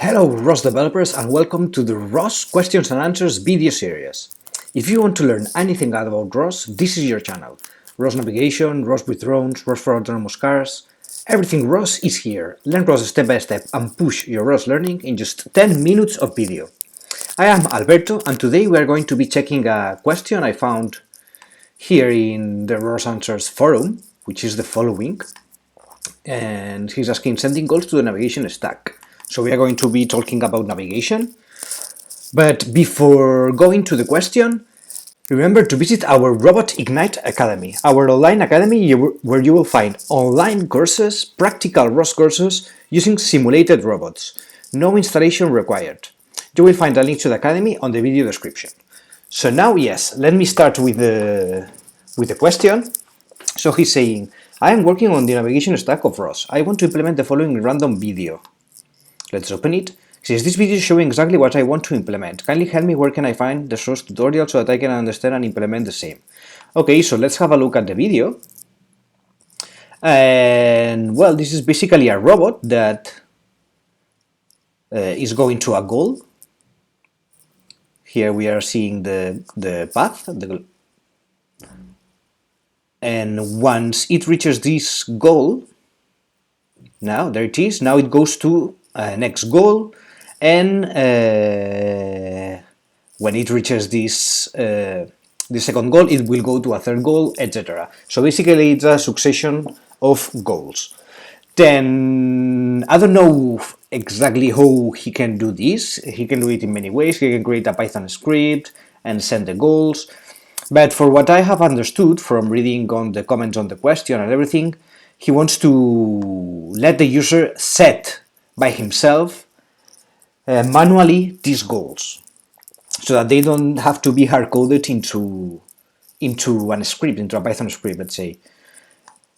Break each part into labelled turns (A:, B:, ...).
A: Hello ROS developers and welcome to the ROS questions and answers video series. If you want to learn anything about ROS, this is your channel. ROS navigation, ROS with drones, ROS for autonomous cars, everything ROS is here. Learn ROS step by step and push your ROS learning in just 10 minutes of video. I am Alberto and today we are going to be checking a question I found here in the ROS Answers forum, which is the following. And he's asking sending goals to the navigation stack. So we are going to be talking about navigation. But before going to the question, remember to visit our Robot Ignite Academy, our online academy where you will find online courses, practical ROS courses using simulated robots. No installation required. You will find a link to the academy on the video description. So now, yes, let me start with the question. So he's saying, I am working on the navigation stack of ROS. I want to implement the following random video. Let's open it. It says, this video is showing exactly what I want to implement. Kindly help me where can I find the source tutorial so that I can understand and implement the same. Okay, so let's have a look at the video. And well, this is basically a robot that is going to a goal. Here we are seeing the path. And once it reaches this goal, now there it is, now it goes to next goal, and when it reaches this the second goal, it will go to a third goal, etc. So basically it's a succession of goals. Then I don't know exactly how he can do this. He can do it in many ways. He can create a Python script and send the goals. But for what I have understood from reading on the comments on the question and everything, he wants to let the user set by himself manually these goals, so that they don't have to be hard-coded into a script, into a Python script, let's say.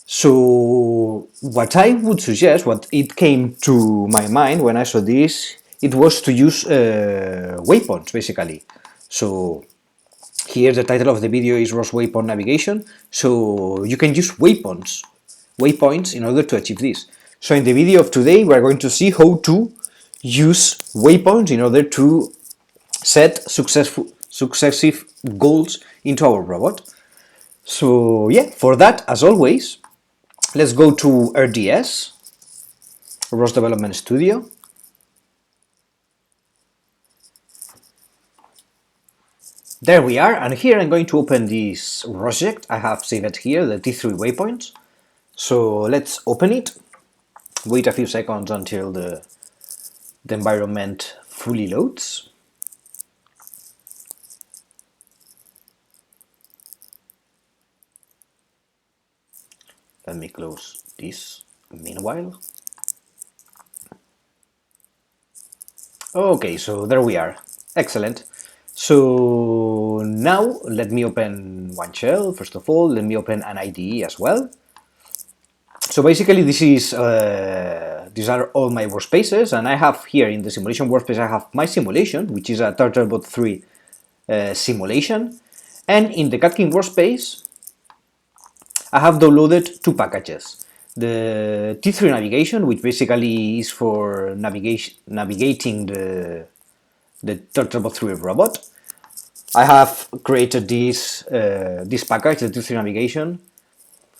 A: So what I would suggest, what it came to my mind when I saw this, it was to use waypoints, basically. So here the title of the video is ROS Waypoint Navigation, so you can use waypoints in order to achieve this. So in the video of today we are going to see how to use waypoints in order to set successive goals into our robot. So yeah, for that, as always, let's go to RDS, ROS Development Studio. There we are, and here I'm going to open this project I have saved here, the T3 waypoints. So let's open it, wait a few seconds until the environment fully loads. Let me close this meanwhile. Okay, so there we are. Excellent. So now let me open one shell. First of all, let me open an IDE as well. So basically this is these are all my workspaces, and I have here in the simulation workspace I have my simulation, which is a Turtlebot 3 simulation, and in the Catkin workspace I have downloaded two packages. The T3 navigation, which basically is for navigating the Turtlebot 3 robot. I have created this package, the T3 navigation.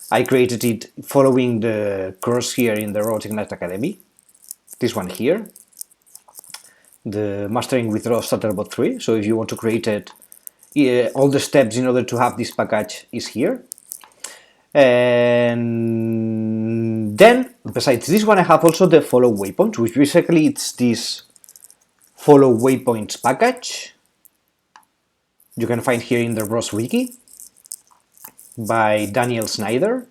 A: I created it following the course here in the Robotics Ignite Academy. This one here, the Mastering with ROS Turtlebot 3. So if you want to create it, all the steps in order to have this package is here. And then, besides this one, I have also the follow waypoint, which basically it's this follow waypoints package. You can find here in the ROS wiki by Daniel Snyder.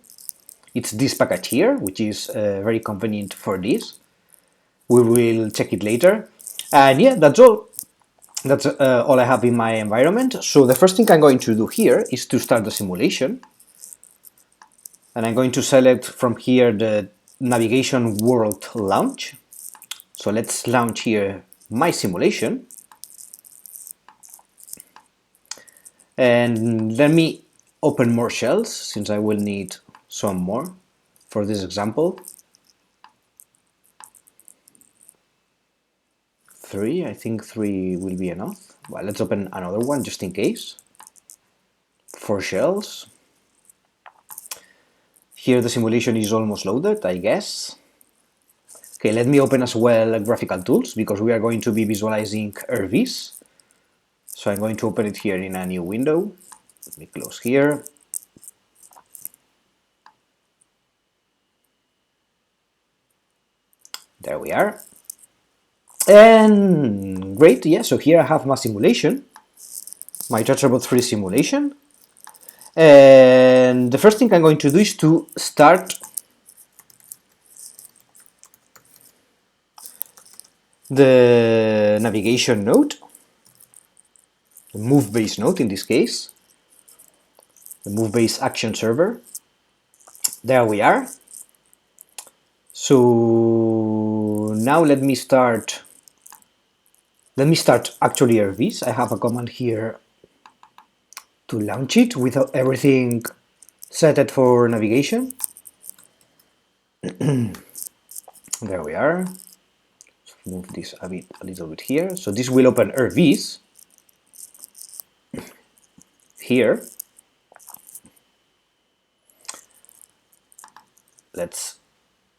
A: It's this package here, which is very convenient for this. We will check it later. And yeah, that's all. That's all I have in my environment. So the first thing I'm going to do here is to start the simulation. And I'm going to select from here the Navigation World Launch. So let's launch here my simulation. And let me open more shells, since I will need some more for this example. 3. I think 3 will be enough. Well, let's open another one just in case. 4 shells. Here the simulation is almost loaded, I guess. Okay, let me open as well graphical tools because we are going to be visualizing RVs. So I'm going to open it here in a new window. Let me close here. There we are. And great, yeah, so here I have my simulation, my TouchRobot 3 simulation. And the first thing I'm going to do is to start the navigation node, the move base node in this case, the move base action server. There we are. So now let me start actually RVs. I have a command here to launch it without everything set it for navigation. There we are. Let's move this a little bit here. So this will open RVs here. Let's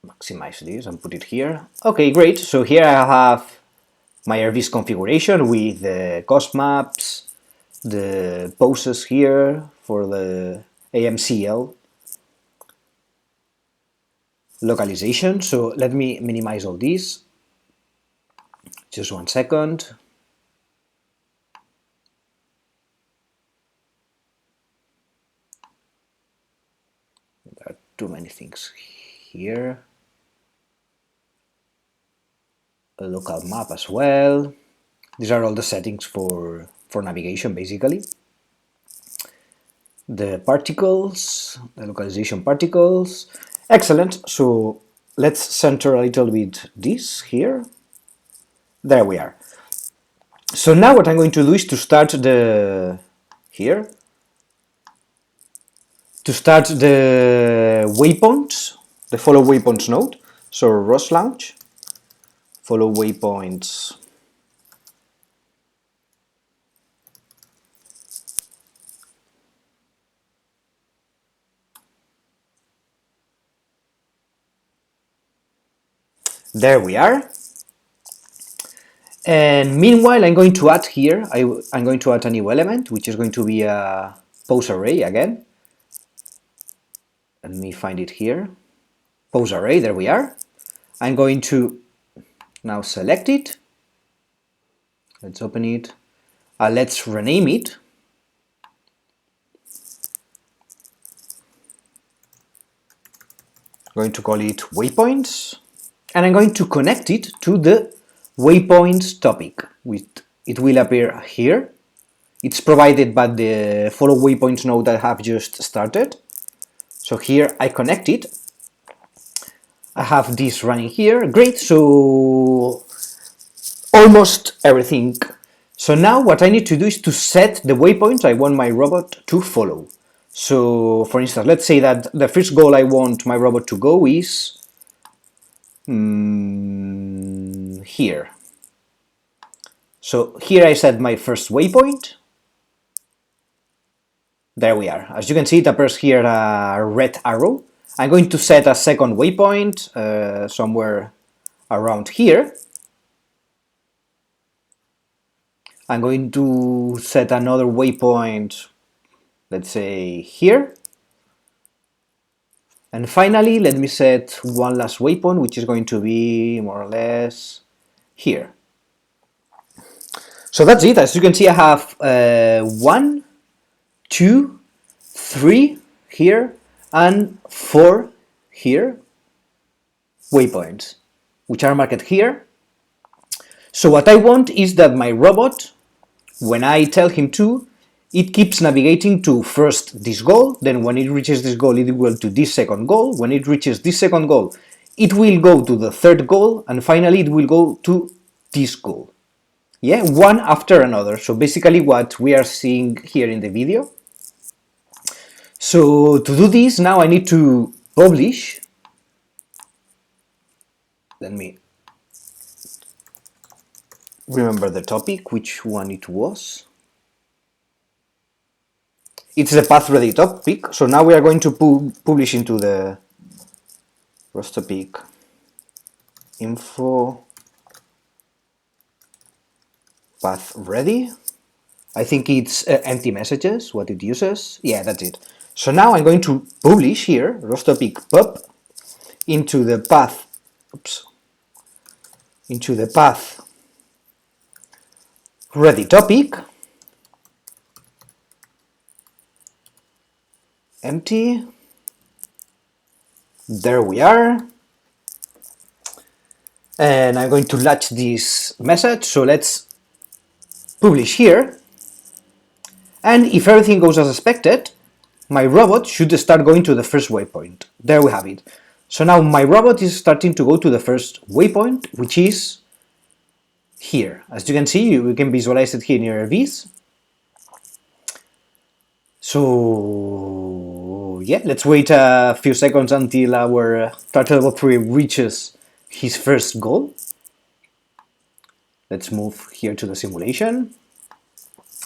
A: maximize this and put it here. Okay, great. So here I have my RVs configuration with the cost maps, the poses here for the AMCL localization. So let me minimize all these. Just 1 second. There are too many things here. A local map as well. These are all the settings for navigation, basically. The particles, the localization particles. Excellent. So let's center a little bit this here. There we are. So now what I'm going to do is to start the waypoints, the follow waypoints node. So ROS launch, follow waypoints. There we are. And meanwhile, I'm going to add here, I'm going to add a new element, which is going to be a pose array again. Let me find it here. Pose array, there we are. I'm going to now select it. Let's open it. Let's rename it. I'm going to call it Waypoints. And I'm going to connect it to the Waypoints topic. It will appear here. It's provided by the follow waypoints node that I have just started. So here I connect it. I have this running here. Great, so almost everything. So now what I need to do is to set the waypoints I want my robot to follow. So for instance, let's say that the first goal I want my robot to go is here. So here I set my first waypoint. There we are. As you can see, it appears here a red arrow. I'm going to set a second waypoint somewhere around here. I'm going to set another waypoint, let's say here. And finally, let me set one last waypoint, which is going to be more or less here. So that's it. As you can see, I have 1, 2, 3 here and 4 here waypoints, which are marked here. So what I want is that my robot, when I tell him to, it keeps navigating to first this goal, then when it reaches this goal, it will go to this second goal. When it reaches this second goal, it will go to the third goal, and finally it will go to this goal. Yeah, one after another. So basically what we are seeing here in the video. So to do this, now I need to publish. Let me remember the topic, which one it was. It's the path ready topic. So now we are going to publish into the ROS topic info path ready. I think it's empty messages, what it uses. Yeah, that's it. So now I'm going to publish here ROS topic pub into the path, into the path ready topic, empty. There we are. And I'm going to latch this message. So let's publish here. And if everything goes as expected, my robot should start going to the first waypoint. There we have it. So now my robot is starting to go to the first waypoint, which is here. As you can see, we can visualize it here in RVs. So yeah, let's wait a few seconds until our Turtlebot 3 reaches his first goal. Let's move here to the simulation.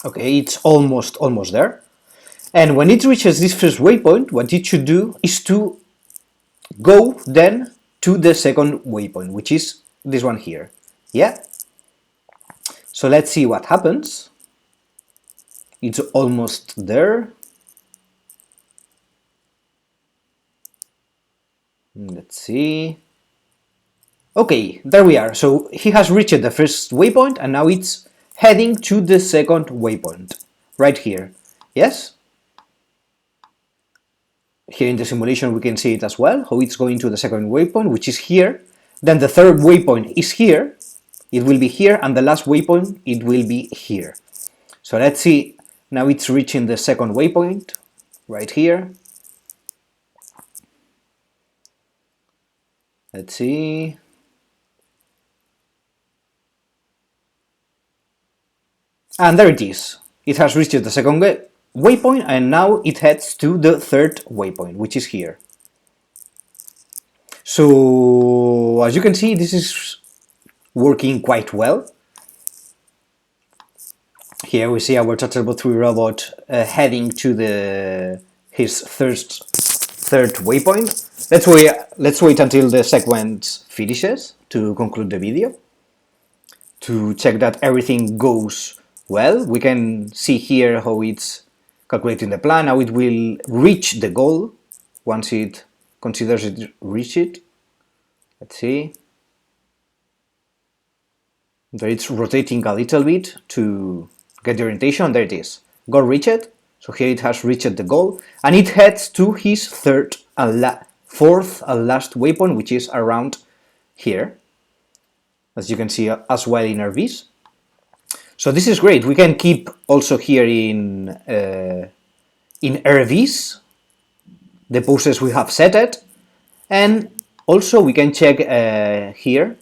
A: Okay, it's almost there. And when it reaches this first waypoint, what it should do is to go then to the second waypoint, which is this one here. Yeah? So let's see what happens. It's almost there. Let's see. Okay, there we are. So he has reached the first waypoint and now it's heading to the second waypoint, right here. Yes? Here in the simulation we can see it as well, how it's going to the second waypoint, which is here. Then the third waypoint is here, it will be here, and the last waypoint, it will be here. So let's see, now it's reaching the second waypoint, right here. Let's see. And there it is. It has reached the second waypoint and now it heads to the third waypoint, which is here. So as you can see, this is working quite well. Here we see our Turtlebot 3 robot heading to his third waypoint. Let's wait until the sequence finishes to conclude the video, to check that everything goes well. We can see here how it's calculating the plan. Now it will reach the goal once it considers it reached it. Let's see. There it's rotating a little bit to get the orientation. There it is. Goal reached. So here it has reached the goal and it heads to his fourth and last waypoint, which is around here, as you can see as well in RVs. So this is great. We can keep also here in RVs the poses we have set it, and also we can check here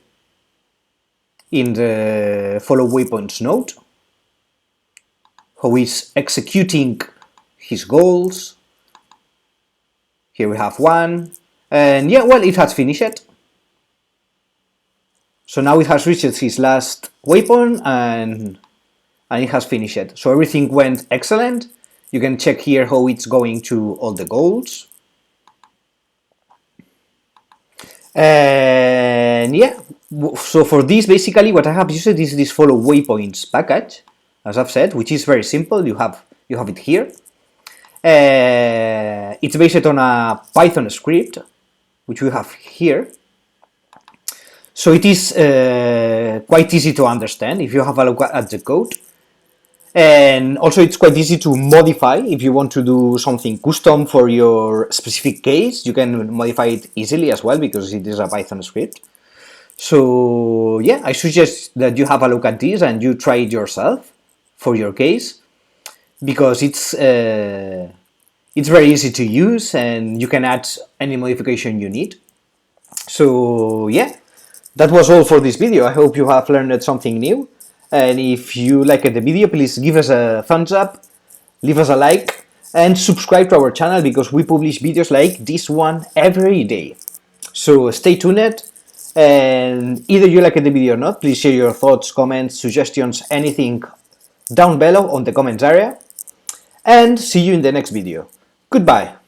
A: in the follow waypoints node how he's executing his goals. Here we have one, and yeah, well, it has finished it. So now it has reached his last waypoint and it has finished it. So everything went excellent. You can check here how it's going to all the goals. And yeah, so for this, basically what I have used is this follow waypoints package, as I've said, which is very simple. You have it here. It's based on a Python script, which we have here. So it is quite easy to understand if you have a look at the code. And also it's quite easy to modify. If you want to do something custom for your specific case, you can modify it easily as well because it is a Python script. So yeah, I suggest that you have a look at this and you try it yourself for your case, because it's very easy to use and you can add any modification you need. So yeah, that was all for this video. I hope you have learned something new. And if you liked the video, please give us a thumbs up, leave us a like, and subscribe to our channel because we publish videos like this one every day. So stay tuned, And either you liked the video or not, please share your thoughts, comments, suggestions, anything down below on the comments area. And see you in the next video. Goodbye.